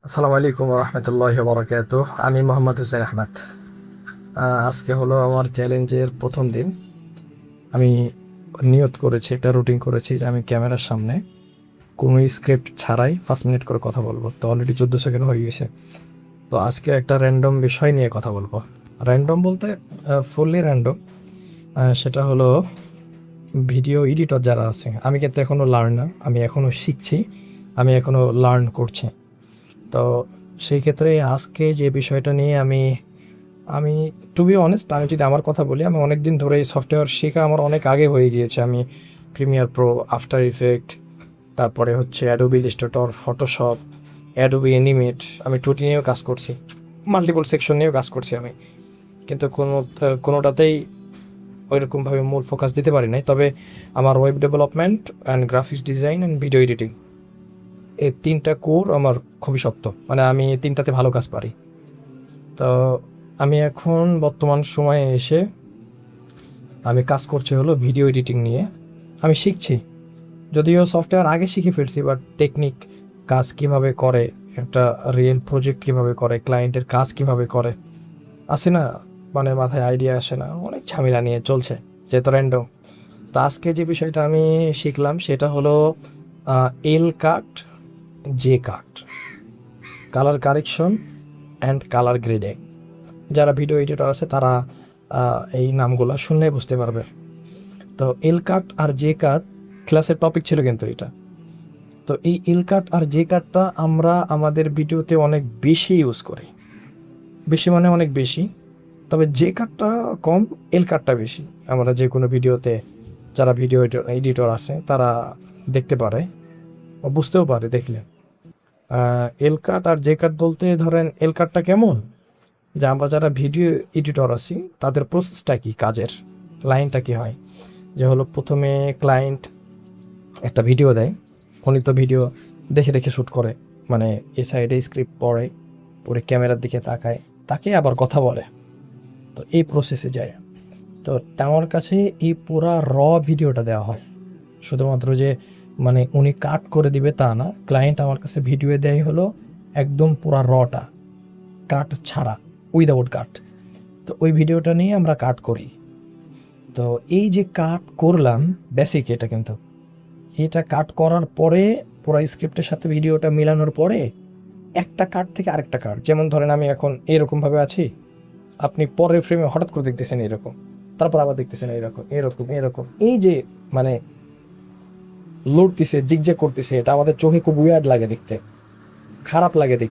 আসসালামু আলাইকুম রহমতুল্লাহ বরকাত। আমি মোহাম্মদ হুসেন আহমদ। আজকে হলো আমার চ্যালেঞ্জের প্রথম দিন। আমি নিয়ত করেছি, একটা রুটিন করেছি যে আমি ক্যামেরার সামনে কোনো স্ক্রিপ্ট ছাড়াই 5 মিনিট করে কথা বলবো। তো অলরেডি 14 সেকেন্ড হয়ে গেছে। তো আজকে একটা র্যান্ডম বিষয় নিয়ে কথা বলবো। র্যান্ডম বলতে ফুললি র্যান্ডম। সেটা হলো ভিডিও এডিটর যারা আছে, আমি কিন্তু এখনও লার্নার, আমি এখনও শিখছি, আমি এখনও লার্ন করছি। তো সেই ক্ষেত্রে আজকে যে বিষয়টা নিয়ে আমি আমি টু বি অনেস্ট, আমি যদি আমার কথা বলি, আমি অনেক দিন ধরে এই সফটওয়্যার শেখা আমার অনেক আগে হয়ে গিয়েছে। আমি প্রিমিয়ার প্রো, আফটার ইফেক্ট, তারপরে হচ্ছে Adobe Illustrator, Photoshop, Adobe animate, আমি টুটি নিয়েও কাজ করছি, মাল্টিপল সেকশন নিয়েও কাজ করছি আমি। কিন্তু কোনোটাতেই ওইরকমভাবে মূল ফোকাস দিতে পারি নাই। তবে আমার web development and graphics design and video editing, এই 3টা কোর আমার খুবই শক্ত, মানে আমি 3টাতে ভালো কাজ পারি। তো আমি এখন বর্তমান সময়ে এসে আমি কাজ করছি হলো ভিডিও এডিটিং নিয়ে। আমি শিখছি, যদিও সফটওয়্যার আগে শিখে ফেলছি, বাট টেকনিক, কাজ কিভাবে করে, একটা রিয়েল প্রজেক্ট কিভাবে করে, ক্লায়েন্টের কাজ কিভাবে করে, আসে না, মানে মাথায় আইডিয়া আসে না, অনেক ঝামেলা নিয়ে চলছে যেহেতু র্যান্ডম। তো আজকে যে বিষয়টা আমি শিখলাম সেটা হলো L cut, J cut, colour correction and colour grading. যারা ভিডিও এডিটর আছে তারা এই নামগুলো শুনলে বুঝতে পারবে। তো এল কাট আর জে কাট ক্লাসের টপিক ছিল কিন্তু এটা। তো এই এল কাট আর জে কাটটা আমরা আমাদের ভিডিওতে অনেক বেশি ইউজ করি, বেশি মানে অনেক বেশি। তবে জে কাটটা কম, এল কাটটা বেশি। আমরা যে কোনো ভিডিওতে, যারা ভিডিও এডিটর আছে তারা দেখতে পারে বা বুঝতেও পারে দেখলে। এল কাট আর জে কাট বলতে ধরেন এল কাটটা কেমন, যে আমরা যারা ভিডিও এডিটর আছি তাদের প্রসেসটা কি, কাজের লাইনটা কি হয়, যে হলো প্রথমে ক্লায়েন্ট একটা ভিডিও দেয়, উনি তো ভিডিও দেখে দেখে শ্যুট করে, মানে এ সাইডে স্ক্রিপ্ট পড়ে, পরে ক্যামেরার দিকে তাকায়, তাকে আবার কথা বলে। তো এই প্রসেসে যায়। তো আমার কাছে এই পুরা ভিডিওটা দেওয়া হয়। শুধুমাত্র যে মানে উনি কাট করে দিবে তা না, ক্লায়েন্ট আমার কাছে ভিডিও দেয় হলো একদম পুরা রটা, কাট ছাড়া, উইদাউট কাট। তো ওই ভিডিওটা নিয়ে আমরা কাট করি। তো এই যে কাট করলাম, বেসিক এটা, কিন্তু এটা কাট করার পরে পুরো স্ক্রিপ্টের সাথে ভিডিওটা মেলানোর পরে একটা কাট থেকে আরেকটা কাট, যেমন ধরেন আমি এখন এরকমভাবে আছি, আপনি পরের ফ্রেমে হঠাৎ করে দেখতেছেন এরকম, তারপর আবার দেখতেছেন এরকম এরকম এরকম, এই যে মানে লড়তেছে, জিগজ্যাগ করতেছে, এটা আমাদের চোখে খুব উইয়ার্ড লাগে দেখতে, খারাপ লাগে দেখতে।